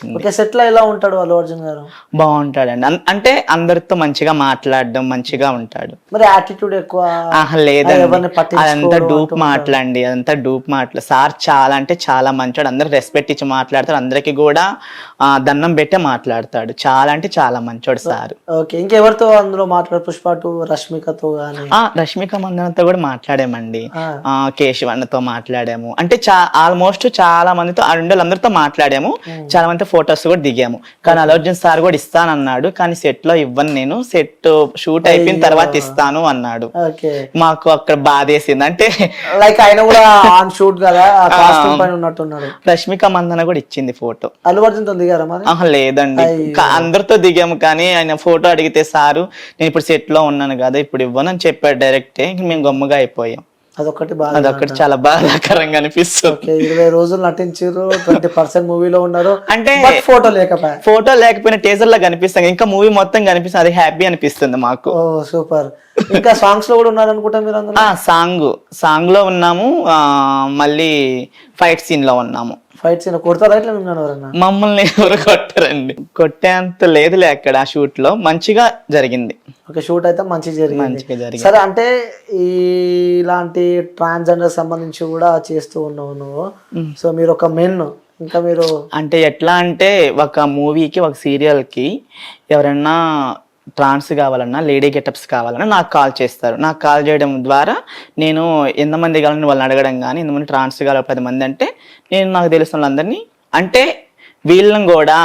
Okay. సెట్‌లో ఎలా ఉంటాడు అల్లు అర్జున్ గారు? బాగుంటాడండి. అంటే అందరితో మంచిగా మాట్లాడడం, మంచిగా ఉంటాడు. మరి యాటిట్యూడ్ ఎక్కువ, లేదండి. ఎవరిని అదంతా పట్టించుకోడు డూప్ అంటూ ఉంటారు. మాటలండి. అదంతా డూప్ మాటలు. సార్ చాలా అంటే చాలా మంచోడు. అందరికి రెస్పెక్ట్ ఇచ్చి మాట్లాడతాడు. అందరికి కూడా దండం పెట్టే మాట్లాడతాడు. చాలా అంటే చాలా మంచోడు సార్. ఓకే. ఇంకెవరితో అందులో మాట్లాడారు? 'పుష్ప 2' రష్మికతో గాని? రష్మిక మందనతో కూడా మాట్లాడామండి. ఆ! కేశవ్ అన్నతో మాట్లాడాము. అంటే ఆల్మోస్ట్ చాలా మందితో అందరితో మాట్లాడాము. చాలా మందితో ఫొటోస్ కూడా దిగాము. కానీ అల్లు అర్జున్ సార్ కూడా ఇస్తానన్నాడు. కానీ సెట్ లో ఇవ్వను, నేను సెట్ షూట్ అయిపోయిన తర్వాత ఇస్తాను అన్నాడు. ఓకే. మాకు అక్కడ బాధేసింది. అంటే లైక్ ఆయన కూడా ఆన్ షూట్ కదా, కాస్ట్యూమ్ పైన ఉన్నట్టున్నాడు. రష్మిక మందన కూడా ఇచ్చింది ఫోటో. అల్లు అర్జున్ తో దిగారా మరి? లేదండి. అందరితో దిగాము. కానీ ఆయన ఫోటో అడిగితే సారు నేను ఇప్పుడు సెట్ లో ఉన్నాను కదా, ఇప్పుడు ఇవ్వను అని చెప్పాడు డైరెక్ట్. మేము గమ్ముగా అయిపోయాం. అదొకటి బాగా, అదొకటి చాలా బాధాకరంగా అనిపిస్తుంది. 20 రోజులు నటించారు, 20% మూవీలో ఉన్నారు. అంటే ఫోటో లేకపోయినా టీజర్ లా కనిపిస్తాం, ఇంకా మూవీ మొత్తం కనిపిస్తుంది. అది హ్యాపీ అనిపిస్తుంది మాకు. ఓ సూపర్. ఇంకా సాంగ్స్ లో కూడా ఉన్నారు అనుకుంటా మీరు అందులో? సాంగ్ లో ఉన్నాము. మళ్ళీ ఫైట్ సీన్ లో ఉన్నాము. ఫైట్ సీన్ కొడతారా ఇట్లా మిమ్మల్ని ఎవరన్నా? మమ్మల్ని ఎవరు కొట్టరండి. కొట్టేంత లేదులే అక్కడ. షూట్ లో మంచిగా జరిగింది. ఓకే. షూట్ అయితే మంచిగా జరిగింది. సరే, అంటే ఇలాంటి ట్రాన్స్జెండర్ సంబంధించి కూడా చేస్తూ ఉన్నావు నువ్వు. సో మీరు ఒక మెన్, ఇంకా మీరు అంటే ఎట్లా అంటే ఒక మూవీకి, ఒక సీరియల్ కి ఎవరన్నా ట్రాన్స్ కావాలన్నా, లేడీ గెటప్స్ కావాలన్నా నాకు కాల్ చేస్తారు. నాకు కాల్ చేయడం ద్వారా నేను ఎంతమంది కావాలని వాళ్ళని అడగడం, కానీ ఎంతమంది ట్రాన్స్ కావాలి 10 మంది అంటే నేను నాకు తెలిసిన వాళ్ళందరినీ, అంటే వీళ్ళని కూడా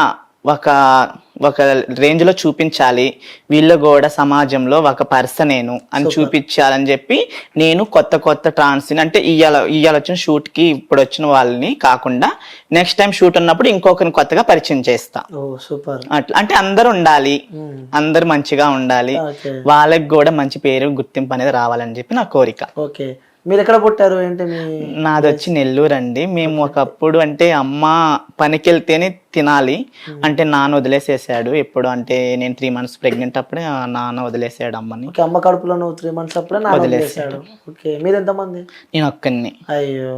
ఒక రేంజ్ లో చూపించాలి, వీళ్ళు కూడా సమాజంలో ఒక పర్సన్ నేను అని చూపించాలని చెప్పి నేను కొత్త ట్రాన్స్ అంటే ఇవాళ వచ్చిన షూట్ కి ఇప్పుడు వచ్చిన వాళ్ళని కాకుండా నెక్స్ట్ టైం షూట్ ఉన్నప్పుడు ఇంకొకరిని కొత్తగా పరిచయం చేస్తా. అట్లా అంటే అందరూ ఉండాలి, అందరు మంచిగా ఉండాలి, వాళ్ళకి కూడా మంచి పేరు, గుర్తింపు అనేది రావాలని చెప్పి నా కోరిక. ఓకే. మీరు ఎక్కడ పుట్టారు? ఏంటి నాది వచ్చి నెల్లూరు అండి. మేము ఒకప్పుడు అంటే అమ్మ పనికి వెళ్తేనే తినాలి అంటే నాన్న వదిలేసేసాడు. ఎప్పుడు అంటే నేను 3 months ప్రెగ్నెంట్ అప్పుడే నాన్న వదిలేసాడు అమ్మని. అమ్మ కడుపులో 3 months అప్పుడే వదిలేసాడు. ఓకే. మీరు ఎంతమంది? నేను ఒక్కడిని. అయ్యో.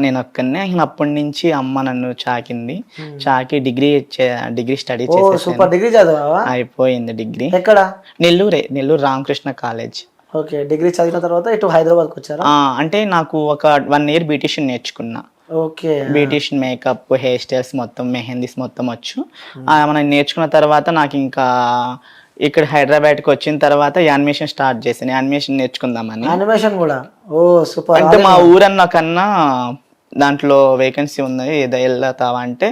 నేను ఒక్కడిని. అప్పటి నుంచి అమ్మ నన్ను చాకి డిగ్రీ స్టడీ చేసి. సూపర్. డిగ్రీ చదివావా? అయిపోయింది డిగ్రీ. ఎక్కడ? Nellore Ramakrishna college. Okay. Degree చదివిన తర్వాత ఇటు హైదరాబాద్కి వచ్చారా? అంటే నాకు ఒక 1 year బ్యూటిషియన్ నేర్చుకున్నా. Okay. Beautician makeup, hair styles మొత్తం, మెహందీస్ మొత్తం వచ్చు. మనం నేర్చుకున్న తర్వాత నాకు ఇంకా ఇక్కడ హైదరాబాద్కి వచ్చిన తర్వాత యానిమేషన్ స్టార్ట్ చేశాను. యానిమేషన్ నేర్చుకుందామని. యానిమేషన్ కూడా? ఓ సూపర్. అంటే మా ఊరన్న కన్నా దాంట్లో వేకెన్సీ ఉంది, ఏదో వెళ్తావా అంటే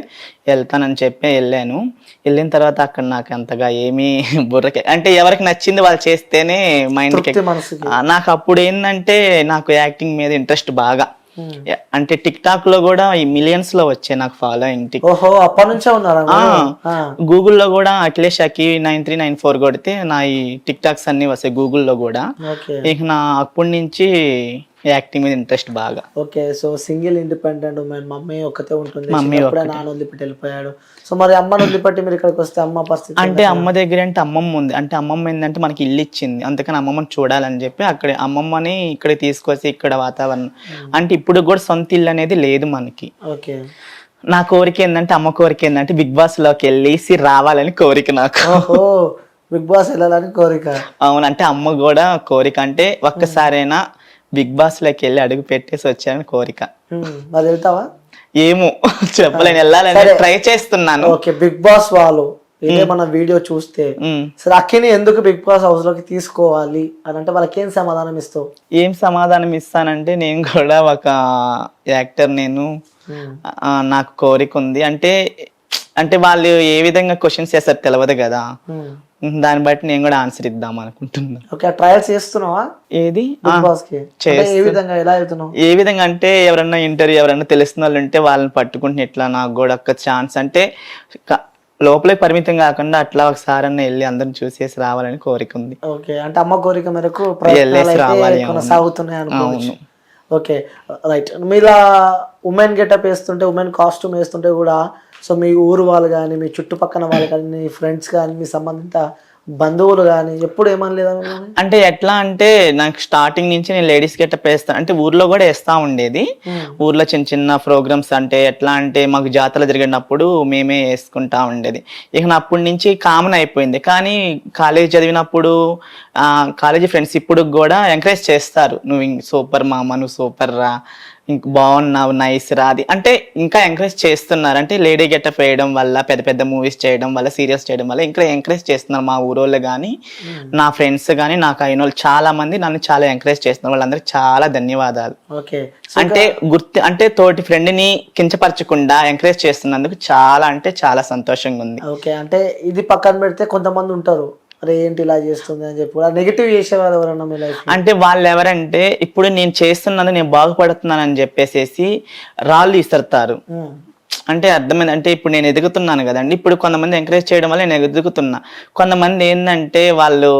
వెళ్తానని చెప్పి వెళ్ళాను. వెళ్ళిన తర్వాత అక్కడ నాకు అంతగా ఏమీ బుర్రకి, అంటే ఎవరికి నచ్చింది వాళ్ళు చేస్తేనే మైండ్కి. నాకు అప్పుడు ఏంటంటే నాకు యాక్టింగ్ మీద ఇంట్రెస్ట్ బాగా. అంటే టిక్ టాక్ లో కూడా ఈ మిలియన్స్ లో వచ్చాయి నాకు ఫాలోయింగ్. గూగుల్లో కూడా అఖిలేష్ అకి 9394 కొడితే నా ఈ టిక్ టాక్స్ అన్ని వస్తాయి గూగుల్లో కూడా. ఇక నా అప్పటి నుంచి యాక్టింగ్ మీద ఇంట్రెస్ట్ బాగా. Okay. So single independent women, mummy ఒక్కతే ఉంటుంది, నాన్న వదిలిపెట్టి వెళ్ళిపోయాడు. సో మరి అమ్మని వదిలిపెట్టి మీరు ఇక్కడికి వస్తే అమ్మ పరిస్థితి అంటే అమ్మ దగ్గర అంటే అమ్మమ్మ ఉంది. అంటే అమ్మమ్మ ఏంటంటే మనకి ఇల్లు ఇచ్చింది, అందుకని అమ్మమ్మని చూడాలని చెప్పి అక్కడ అమ్మమ్మని ఇక్కడ తీసుకొచ్చి ఇక్కడ వాతావరణం అంటే ఇప్పుడు కూడా సొంత ఇల్లు అనేది లేదు మనకి. ఓకే. నా కోరిక ఏంటంటే, అమ్మ కోరిక ఏంటంటే బిగ్ బాస్ లోకి వెళ్ళేసి రావాలని కోరిక నాకు. బిగ్ బాస్ వెళ్ళాలని కోరిక? అవును. అంటే అమ్మ కూడా కోరిక, అంటే ఒక్కసారైనా బిగ్ బాస్ లోకి వెళ్ళి అడుగు పెట్టేసి వచ్చానని కోరిక. మరి వెళ్తావా? ఏమో చెప్పలేను, వెళ్ళాలని ట్రై చేస్తున్నాను. ఓకే. బిగ్ బాస్ వాళ్ళు మన వీడియో చూస్తే సరే అక్కిని ఎందుకు బిగ్ బాస్ హౌస్ లోకి తీసుకోవాలి అని అంటే వాళ్ళకి ఏం సమాధానం ఇస్తావు? ఏం సమాధానం ఇస్తానంటే, నేను కూడా ఒక యాక్టర్, నేను నాకు కోరిక ఉంది. అంటే వాళ్ళు ఏ విధంగా క్వశ్చన్స్ చేస్తారు తెలియదు కదా, దాన్ని బట్టి నేను కూడా ఆన్సర్ ఇద్దాం అనుకుంటున్నా. ఓకే. ట్రయల్స్ చేస్తున్నావా? ఏది? ఏ విధంగా అంటే ఎవరన్నా ఎవరన్నా తెలిసిన వాళ్ళు ఉంటే వాళ్ళని పట్టుకుంటే ఇట్లా నాకు కూడా ఒక ఛాన్స్, అంటే లోపలికి పరిమితం కాకుండా అట్లా ఒకసారి అన్న వెళ్ళి అందరిని చూసేసి రావాలని కోరిక ఉంది. ఓకే. అంటే అమ్మ కోరిక మేరకు సాగుతున్నాయి అనుకోవచ్చు. ఓకే. రైట్. మీరు ఉమెన్ గెటప్ వేస్తుంటే, ఉమెన్ కాస్ట్యూమ్ వేస్తుంటే కూడా సో మీ ఊరు వాళ్ళు కానీ, మీ చుట్టుపక్కల వాళ్ళు కానీ, మీ ఫ్రెండ్స్ కానీ, మీ సంబంధిత బంధువులు కానీ ఎప్పుడు ఏమనలేదా మిమ్మల్ని? అంటే ఎట్లా అంటే నాకు స్టార్టింగ్ నుంచి నేను లేడీస్ గెటప్ వేస్తాను అంటే ఊర్లో కూడా వేస్తా ఉండేది. ఊర్లో చిన్న చిన్న ప్రోగ్రామ్స్ అంటే ఎట్లా అంటే మాకు జాతరలు జరిగినప్పుడు మేమే వేసుకుంటా ఉండేది. ఇక నా అప్పటి నుంచి కామన్ అయిపోయింది. కానీ కాలేజ్ చదివినప్పుడు కాలేజీ ఫ్రెండ్స్ ఇప్పుడు కూడా ఎంకరేజ్ చేస్తారు, నువ్వు సూపర్ మామ, నువ్వు సూపర్ రా, ఇంక బాగున్నావు, నైస్ రా, అది అంటే ఇంకా ఎంకరేజ్ చేస్తున్నారు. అంటే లేడీ గెటప్ వేయడం వల్ల, పెద్ద పెద్ద మూవీస్ చేయడం వల్ల, సీరియల్స్ చేయడం వల్ల ఇంకా ఎంకరేజ్ చేస్తున్నారు మా ఊరోళ్ళు కానీ, నా ఫ్రెండ్స్ కానీ, నాకు అయిన వాళ్ళు చాలా మంది నన్ను చాలా ఎంకరేజ్ చేస్తున్నారు. వాళ్ళందరికీ చాలా ధన్యవాదాలు. ఓకే, అంటే తోటి ఫ్రెండ్ ని కించపరచకుండా ఎంకరేజ్ చేస్తున్నందుకు చాలా అంటే చాలా సంతోషంగా ఉంది. ఓకే, అంటే ఇది పక్కన పెడితే కొంతమంది ఉంటారు, అరే ఏంటి ఇలా చేస్తుంది అని చెప్పి నెగిటివ్ చేసేవారు ఎవరన్నా మీ లైఫ్? అంటే వాళ్ళు ఎవరంటే ఇప్పుడు నేను చేస్తున్నది నేను బాగుపడుతున్నాను అని చెప్పేసి రాళ్ళు ఇస్తారుతారు. అంటే అర్థమైంది. అంటే ఇప్పుడు నేను ఎదుగుతున్నాను కదండి, ఇప్పుడు కొంతమంది ఎంకరేజ్ చేయడం వల్ల నేను ఎదుగుతున్నా. కొంతమంది ఏంటంటే వాళ్ళు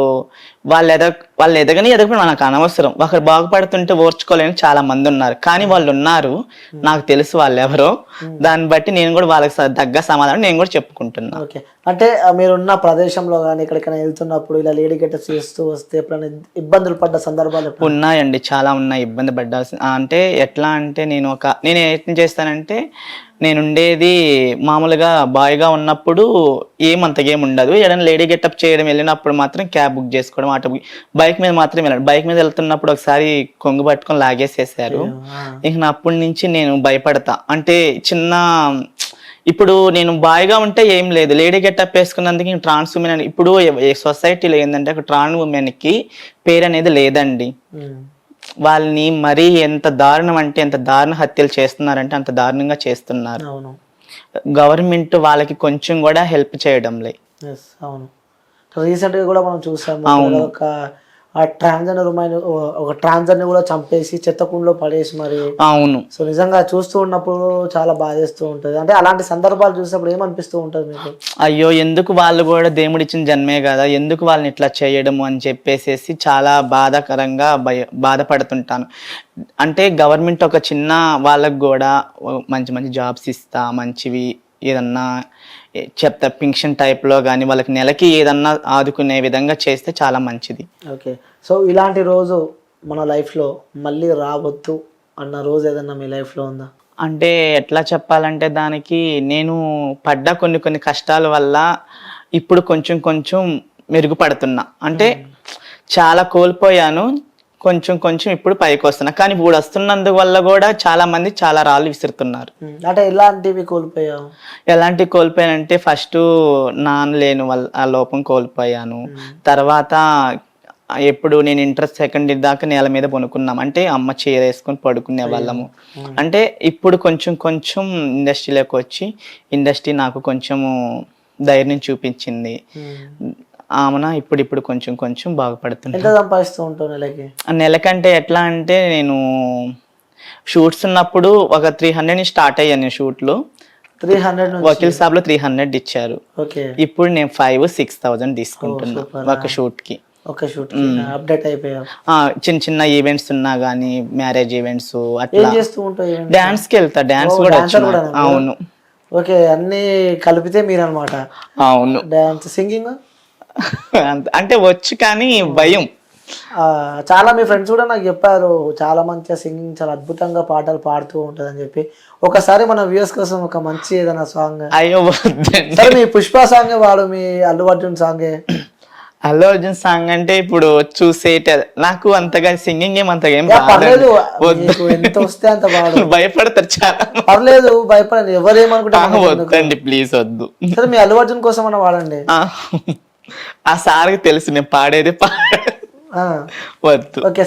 ఎదగని నాకు అనవసరం, ఒకరు బాగుపడుతుంటే ఓర్చుకోలేని చాలా మంది ఉన్నారు. కానీ వాళ్ళు ఉన్నారు, నాకు తెలుసు వాళ్ళు ఎవరో. దాన్ని బట్టి నేను కూడా వాళ్ళకి తగ్గ సమాధానం నేను కూడా చెప్పుకుంటున్నా. ఓకే, అంటే మీరున్న ప్రదేశంలో కానీ ఎక్కడికైనా వెళ్తున్నప్పుడు ఇలా లేడీ గెటప్ చేస్తూ వస్తే ఎప్పుడైనా ఇబ్బందులు పడ్డ సందర్భాలు? ఉన్నాయండి, చాలా ఉన్నాయి ఇబ్బంది పడ్డాల్సి. అంటే ఎట్లా అంటే నేను ఏం చేస్తానంటే, నేను ఉండేది మామూలుగా బాయ్గా ఉన్నప్పుడు ఏమంతగా ఏమి ఉండదు. ఏదైనా లేడీ గెటప్ చేయడం వెళ్ళినప్పుడు మాత్రం క్యాబ్ బుక్ చేసుకోవడం, ఆటో బైక్ మీద మాత్రం వెళ్ళాను. బైక్ మీద వెళ్తున్నప్పుడు ఒకసారి కొంగు పట్టుకొని లాగేసేసారు. ఇక నా అప్పటి నుంచి నేను భయపడతా. అంటే ఇప్పుడు నేను బాయ్గా ఉంటే ఏం లేదు, లేడీ గెటప్ వేసుకున్నందుకు ట్రాన్స్ ఉమెన్ అని ఇప్పుడు సొసైటీలో ఏంటంటే ఒక ట్రాన్స్ ఉమెన్ కి పేరు అనేది లేదండి. వాళ్ళని మరీ ఎంత దారుణం అంటే ఎంత దారుణ హత్యలు చేస్తున్నారంటే అంత దారుణంగా చేస్తున్నారు. గవర్నమెంట్ వాళ్ళకి కొంచెం కూడా హెల్ప్ చేయడం లేదు. అవును, రీసెంట్ గా కూడా మనం చూసాము, ఒక ట్రాన్స్జెండర్ కూడా చంపేసి చెత్తకుండలో పడేసి మరి. అవును, సో నిజంగా చూస్తూ ఉన్నప్పుడు చాలా బాధేస్తూ ఉంటది. అంటే అలాంటి సందర్భాలు చూసినప్పుడు ఏమనిపిస్తూ ఉంటది మీకు? అయ్యో ఎందుకు, వాళ్ళు కూడా దేవుడిచ్చిన జన్మే కదా, ఎందుకు వాళ్ళని ఇట్లా చేయడము అని చెప్పేసి చాలా బాధాకరంగా బాధపడుతుంటాను. అంటే గవర్నమెంట్ ఒక చిన్న వాళ్ళకు కూడా మంచి మంచి జాబ్స్ ఇస్తా, మంచివి ఏదన్నా చెప్తా పింక్షన్ టైప్లో కానీ వాళ్ళకి నెలకి ఏదన్నా ఆదుకునే విధంగా చేస్తే చాలా మంచిది. ఓకే, సో ఇలాంటి రోజు మన లైఫ్లో మళ్ళీ రావద్దు అన్న రోజు ఏదన్నా మీ లైఫ్లో ఉందా? అంటే ఎట్లా చెప్పాలంటే, దానికి నేను పడ్డ కొన్ని కష్టాల వల్ల ఇప్పుడు కొంచెం మెరుగుపడుతున్నా. అంటే చాలా కోల్పోయాను, కొంచెం ఇప్పుడు పైకి వస్తున్నా. కానీ ఇప్పుడు వస్తున్నందుకు వల్ల కూడా చాలా మంది చాలా రాళ్ళు విసురుతున్నారు. అంటే ఎలాంటివి కోల్పోయావు? ఎలాంటివి కోల్పోయానంటే, ఫస్ట్ నాన్న లేని వల్ల ఆ లోపం కోల్పోయాను. తర్వాత ఎప్పుడు నేను ఇంటర్ సెకండ్ ఇయర్ దాకా నేల మీద పడుకున్నాం, అంటే అమ్మ చీర వేసుకొని పడుకునే వాళ్ళము. అంటే ఇప్పుడు కొంచెం ఇండస్ట్రీలోకి వచ్చి ఇండస్ట్రీ నాకు కొంచెము ధైర్యం చూపించింది. ఆమెన ఇప్పుడు కొంచెం బాగుపడుతుంది. ఎంత సంపాదిస్తూ ఉంటావు నెలకి? నెలకంటే ఎట్లా అంటే, నేను షూట్స్ ఉన్నప్పుడు ఒక 300 నుంచి స్టార్ట్ అయ్యాను. నేను షూట్లు 300 వకీల్ సాబ్ లో 300 ఇచ్చారు. ఇప్పుడు నేను 5,000-6,000 తీసుకుంటున్నా ఒక షూట్ కి. అప్డేట్ అయిపోయావు. చిన్న ఈవెంట్స్ ఉన్నా గానీ, మ్యారేజ్ ఈవెంట్స్ అట్లా డాన్స్ కి వెళ్తా. డాన్స్ కూడా. అవును. ఓకే, అన్ని కలిపితే మీరు అన్నమాట. అవును. డాన్స్, సింగింగ్ అంటే వచ్చు కానీ భయం. చాలా మీ ఫ్రెండ్స్ కూడా నాకు చెప్పారు, చాలా మంచిగా సింగింగ్, చాలా అద్భుతంగా పాటలు పాడుతూ ఉంటది అని చెప్పి. ఒకసారి మన వ్యూస్ కోసం ఒక మంచి ఏదైనా సాంగ్. అయ్యో సరే, మీ పుష్ప సాంగ్ వాడు, మీ అల్లు అర్జున్ సాంగే. అల్లు అర్జున్ సాంగ్ అంటే ఇప్పుడు చూసేట నాకు అంతగా సింగింగ్ ఏమంతగా ఏం పర్లేదు, ఎంత వస్తే అంత పాడు. భయపడతారు చాలా. పర్లేదు, భయపడండి, ఎవరేమనుకుంటారు. వద్దండి ప్లీజ్, వద్దు. సరే, మీ అల్లు అర్జున్ కోసం అన్న వాడండి. ఆ సార్కి తెలుసు నేను పాడేది వద్దు. ఓకే.